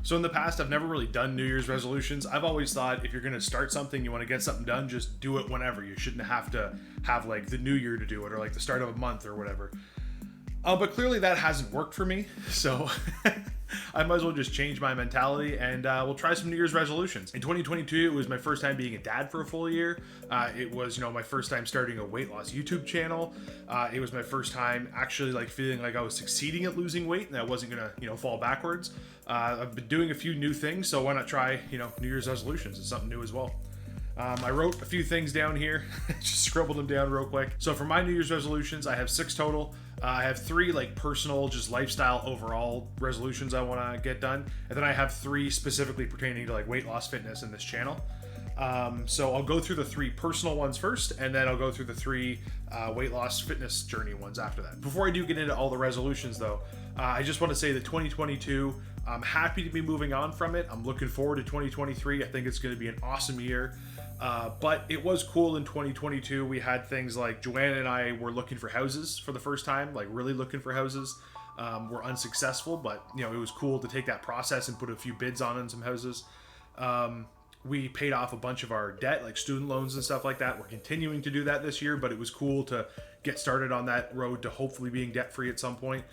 So in the past, I've never really done New Year's resolutions. I've always thought if you're going to start something, you want to get something done, just do it whenever. You shouldn't have to have like the new year to do it or like the start of a month or whatever. But clearly that hasn't worked for me. So I might as well just change my mentality and we'll try some New Year's resolutions. In 2022, it was my first time being a dad for a full year. It was, my first time starting a weight loss YouTube channel. It was my first time actually like feeling like I was succeeding at losing weight and I wasn't gonna, fall backwards. I've been doing a few new things, so why not try, New Year's resolutions? It's something new as well. I wrote a few things down here, just scribbled them down real quick. So for my New Year's resolutions, I have 6 total. I have 3 like personal, just lifestyle overall resolutions I want to get done. And then I have 3 specifically pertaining to like weight loss fitness in this channel. So I'll go through the 3 personal ones first, and then I'll go through the 3 weight loss fitness journey ones after that. Before I do get into all the resolutions though, I just want to say that 2022, I'm happy to be moving on from it. I'm looking forward to 2023. I think it's going to be an awesome year. But it was cool in 2022. We had things like Joanna and I were looking for houses for the first time, like really looking for houses. We're unsuccessful, but it was cool to take that process and put a few bids on some houses. We paid off a bunch of our debt, like student loans and stuff like that. We're continuing to do that this year, but it was cool to get started on that road to hopefully being debt free at some point.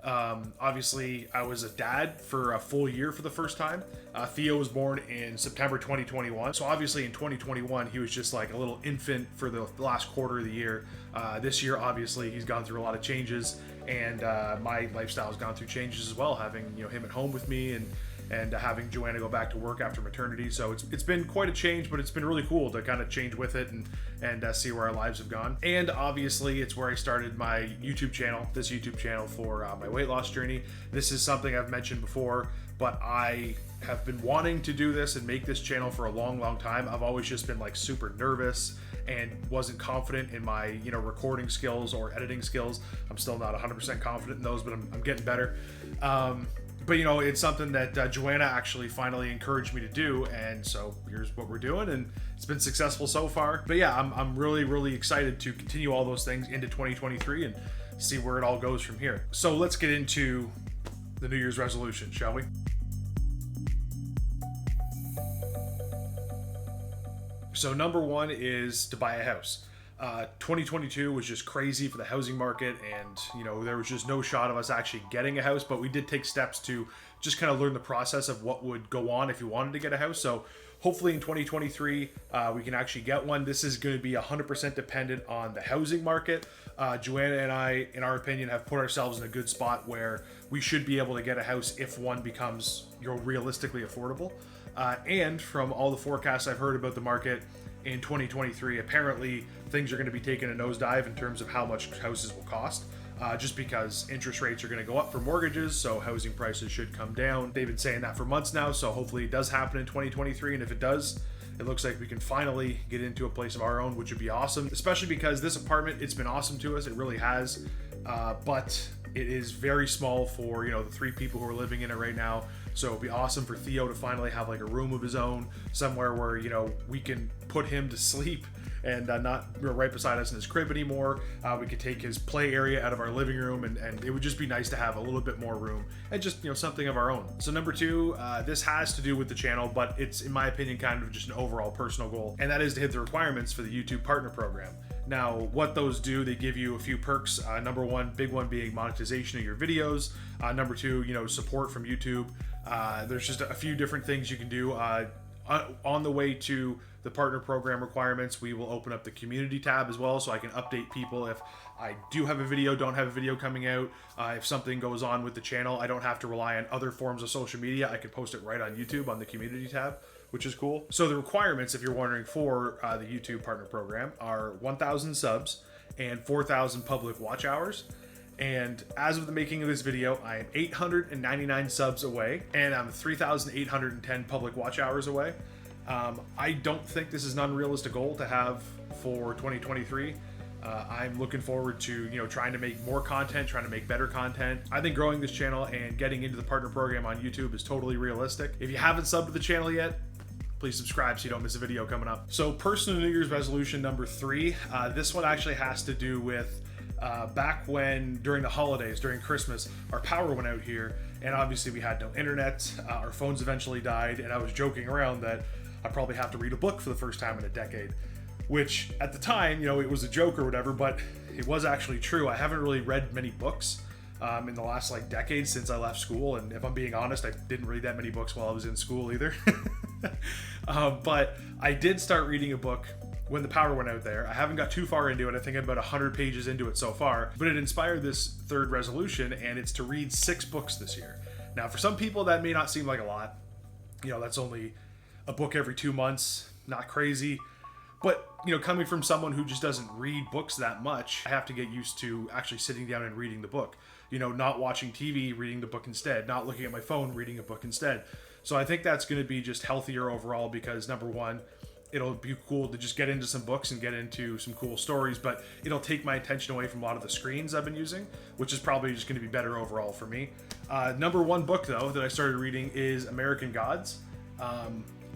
Obviously I was a dad for a full year for the first time. Theo was born in September 2021. So obviously in 2021, he was just like a little infant for the last quarter of the year. This year, obviously he's gone through a lot of changes, and my lifestyle has gone through changes as well, having, him at home with me and having Joanna go back to work after maternity. So it's been quite a change, but it's been really cool to kind of change with it and see where our lives have gone. And obviously it's where I started my YouTube channel, this YouTube channel for my weight loss journey. This is something I've mentioned before, but I have been wanting to do this and make this channel for a long time. I've always just been like super nervous and wasn't confident in my recording skills or editing skills. I'm still not 100% confident in those, but I'm getting better. But it's something that Joanna actually finally encouraged me to do, and so here's what we're doing, and it's been successful so far. But yeah, I'm really excited to continue all those things into 2023 and see where it all goes from here. So let's get into the New Year's resolution, shall we? So number 1 is to buy a house. 2022 was just crazy for the housing market, and there was just no shot of us actually getting a house, but we did take steps to just kind of learn the process of what would go on if you wanted to get a house. So hopefully in 2023 we can actually get one. This is going to be 100% dependent on the housing market. Joanna and I, in our opinion, have put ourselves in a good spot where we should be able to get a house if one becomes realistically affordable. And from all the forecasts I've heard about the market in 2023, apparently things are going to be taking a nosedive in terms of how much houses will cost, just because interest rates are going to go up for mortgages, so housing prices should come down. They've been saying that for months now, so hopefully it does happen in 2023, and if it does, it looks like we can finally get into a place of our own, which would be awesome, especially because this apartment, it's been awesome to us, it really has, but it is very small for the 3 people who are living in it right now. So it'd be awesome for Theo to finally have like a room of his own, somewhere where we can put him to sleep and not right beside us in his crib anymore. We could take his play area out of our living room, and it would just be nice to have a little bit more room and just something of our own. So number 2, this has to do with the channel, but it's in my opinion kind of just an overall personal goal, and that is to hit the requirements for the YouTube Partner Program. Now, what those do, they give you a few perks. Number 1, big one being monetization of your videos. Number 2, support from YouTube. There's just a few different things you can do. On the way to the partner program requirements, we will open up the community tab as well, so I can update people if I do have a video, don't have a video coming out. If something goes on with the channel, I don't have to rely on other forms of social media. I can post it right on YouTube on the community tab, which is cool. So the requirements, if you're wondering, for the YouTube partner program are 1,000 subs and 4,000 public watch hours. And as of the making of this video, I am 899 subs away, and I'm 3,810 public watch hours away. I don't think this is an unrealistic goal to have for 2023. I'm looking forward to trying to make more content, trying to make better content. I think growing this channel and getting into the partner program on YouTube is totally realistic. If you haven't subbed to the channel yet, please subscribe so you don't miss a video coming up. So personal New Year's resolution number 3, this one actually has to do with back when during the holidays, during Christmas, our power went out here, And obviously we had no internet, our phones eventually died, and I was joking around that I probably have to read a book for the first time in a decade, which at the time, it was a joke or whatever, but it was actually true. I haven't really read many books in the last decade since I left school, and if I'm being honest, I didn't read that many books while I was in school either. But I did start reading a book when the power went out there. I haven't got too far into it. I think I'm about 100 pages into it so far, but it inspired this third resolution, and it's to read 6 books this year. Now, for some people, that may not seem like a lot. That's only a book every 2 months, not crazy. But, coming from someone who just doesn't read books that much, I have to get used to actually sitting down and reading the book. Not watching TV, reading the book instead, not looking at my phone, reading a book instead. So I think that's going to be just healthier overall because, number one, it'll be cool to just get into some books and get into some cool stories, but it'll take my attention away from a lot of the screens I've been using, which is probably just going to be better overall for me. Number one book, though, that I started reading is American Gods.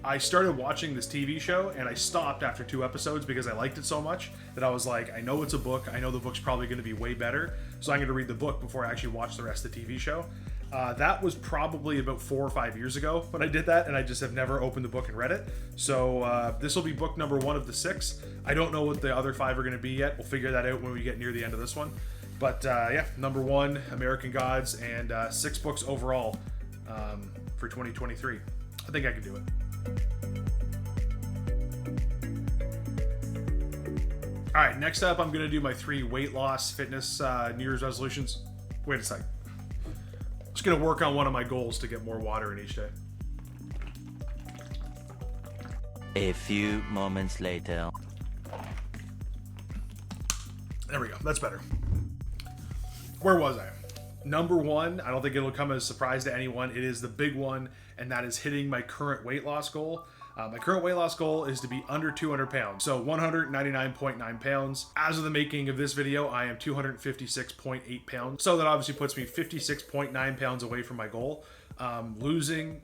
I started watching this TV show and I stopped after 2 episodes because I liked it so much that I was like, I know it's a book. I know the book's probably going to be way better, so I'm going to read the book before I actually watch the rest of the TV show. That was probably about 4 or 5 years ago when I did that, and I just have never opened the book and read it. So this will be book number 1 of the 6. I don't know what the other 5 are going to be yet. We'll figure that out when we get near the end of this one. But number 1, American Gods, and 6 books overall for 2023. I think I can do it. All right, next up, I'm going to do my 3 weight loss fitness New Year's resolutions. Wait a second. Just going to work on one of my goals to get more water in each day. A few moments later. There we go. That's better. Where was I? Number 1, I don't think it'll come as a surprise to anyone. It is the big one, and that is hitting my current weight loss goal. My current weight loss goal is to be under 200 pounds, so 199.9 pounds. As of the making of this video, I am 256.8 pounds, so that obviously puts me 56.9 pounds away from my goal. Losing,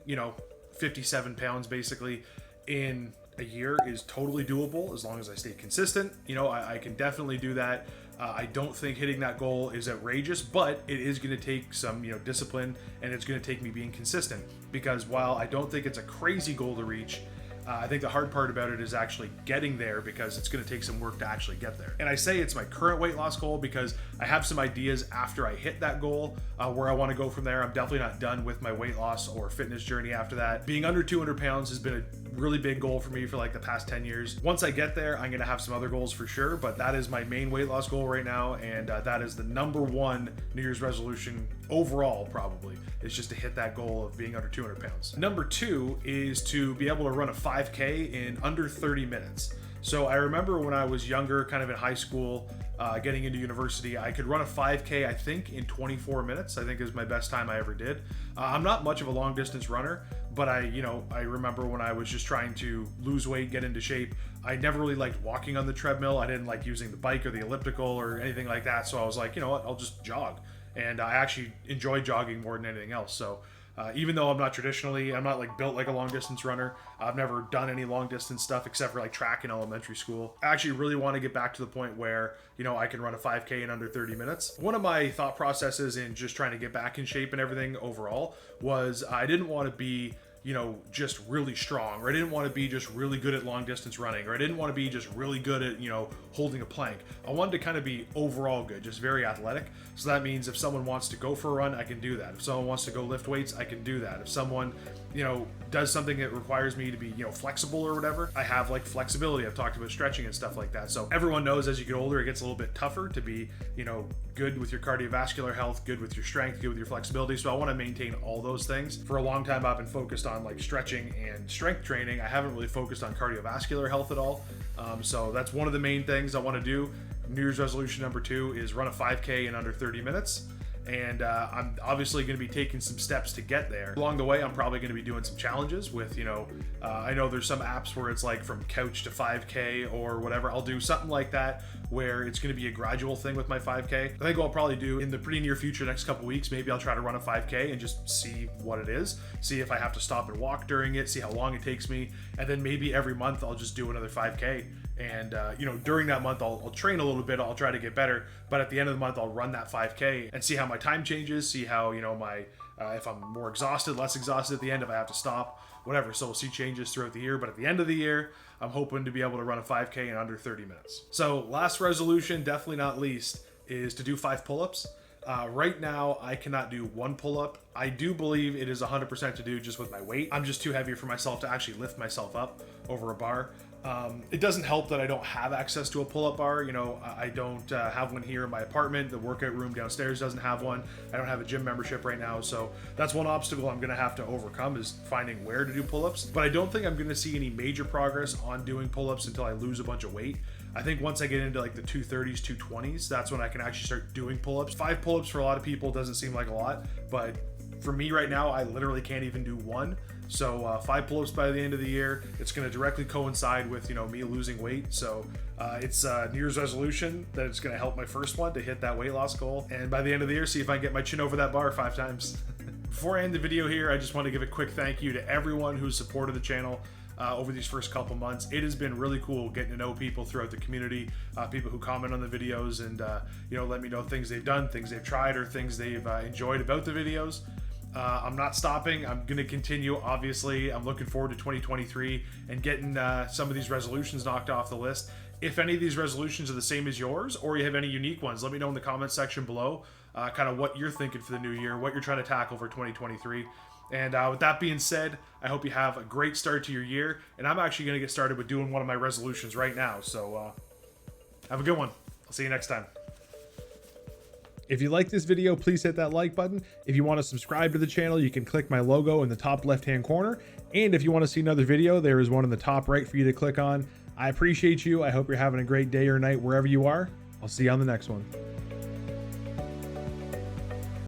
57 pounds basically in a year is totally doable as long as I stay consistent. I can definitely do that. I don't think hitting that goal is outrageous, but it is going to take some, discipline, and it's going to take me being consistent, because while I don't think it's a crazy goal to reach, I think the hard part about it is actually getting there, because it's going to take some work to actually get there. And I say it's my current weight loss goal because I have some ideas after I hit that goal where I want to go from there. I'm definitely not done with my weight loss or fitness journey after that. Being under 200 pounds has been a really big goal for me for the past 10 years. Once I get there, I'm going to have some other goals for sure, but that is my main weight loss goal right now, and that is the number 1 New Year's resolution overall, probably, is just to hit that goal of being under 200 pounds. Number 2 is to be able to run a 5K in under 30 minutes. So I remember when I was younger, kind of in high school, getting into university, I could run a 5K, I think, in 24 minutes, I think is my best time I ever did. I'm not much of a long distance runner, but I remember when I was just trying to lose weight, get into shape, I never really liked walking on the treadmill. I didn't like using the bike or the elliptical or anything like that. So I was like, you know what, I'll just jog. And I actually enjoy jogging more than anything else. So even though I'm not built like a long distance runner, I've never done any long distance stuff except for track in elementary school. I actually really want to get back to the point where, I can run a 5K in under 30 minutes. One of my thought processes in just trying to get back in shape and everything overall was I didn't want to be just really strong, or I didn't want to be just really good at long distance running, or I didn't want to be just really good at, holding a plank. I wanted to kind of be overall good, just very athletic. So that means if someone wants to go for a run, I can do that. If someone wants to go lift weights, I can do that. If someone, does something that requires me to be, flexible or whatever, I have flexibility. I've talked about stretching and stuff like that. So everyone knows as you get older, it gets a little bit tougher to be, good with your cardiovascular health, good with your strength, good with your flexibility. So I want to maintain all those things. For a long time, I've been focused on stretching and strength training. I haven't really focused on cardiovascular health at all. So that's one of the main things I want to do. New Year's resolution number 2 is run a 5K in under 30 minutes. And I'm obviously going to be taking some steps to get there. Along the way, I'm probably going to be doing some challenges with, I know there's some apps where it's from couch to 5K or whatever. I'll do something like that where it's going to be a gradual thing with my 5K. I think what I'll probably do in the pretty near future, next couple weeks, maybe I'll try to run a 5K and just see what it is. See if I have to stop and walk during it, see how long it takes me. And then maybe every month I'll just do another 5K And you know, during that month I'll train a little bit, I'll try to get better, but at the end of the month I'll run that 5K and see how my time changes, see how, you know, my if I'm more exhausted, less exhausted at the end, if I have to stop, whatever. So we'll see changes throughout the year, but at the end of the year I'm hoping to be able to run a 5K in under 30 minutes. So last resolution, definitely not least, is to do 5 pull-ups. Right now I cannot do 1 pull-up. I do believe it is 100% to do just with my weight. I'm just too heavy for myself to actually lift myself up over a bar. It doesn't help that I don't have access to a pull-up bar. You know, I don't have one here in my apartment. The workout room downstairs doesn't have one. I don't have a gym membership right now, so that's one obstacle I'm gonna have to overcome, is finding where to do pull-ups. But I don't think I'm gonna see any major progress on doing pull-ups until I lose a bunch of weight. I think once I get into like the 230s, 220s, that's when I can actually start doing pull-ups. 5 pull-ups for a lot of people doesn't seem like a lot, but for me right now, I literally can't even do 1. So 5 pull-ups by the end of the year. It's going to directly coincide with, you know, me losing weight. So it's a New Year's resolution that it's going to help my first one to hit that weight loss goal. And by the end of the year, see if I can get my chin over that bar 5 times. Before I end the video here, I just want to give a quick thank you to everyone who's supported the channel over these first couple months. It has been really cool getting to know people throughout the community, people who comment on the videos and you know, let me know things they've done, things they've tried, or things they've enjoyed about the videos. I'm not stopping. I'm going to continue. Obviously, I'm looking forward to 2023 and getting some of these resolutions knocked off the list. If any of these resolutions are the same as yours, or you have any unique ones, let me know in the comment section below, kind of what you're thinking for the new year, what you're trying to tackle for 2023. And with that being said, I hope you have a great start to your year. And I'm actually going to get started with doing one of my resolutions right now. So have a good one. I'll see you next time. If you like this video, please hit that like button. If you want to subscribe to the channel, you can click my logo in the top left-hand corner. And if you want to see another video, there is one in the top right for you to click on. I appreciate you. I hope you're having a great day or night wherever you are. I'll see you on the next one.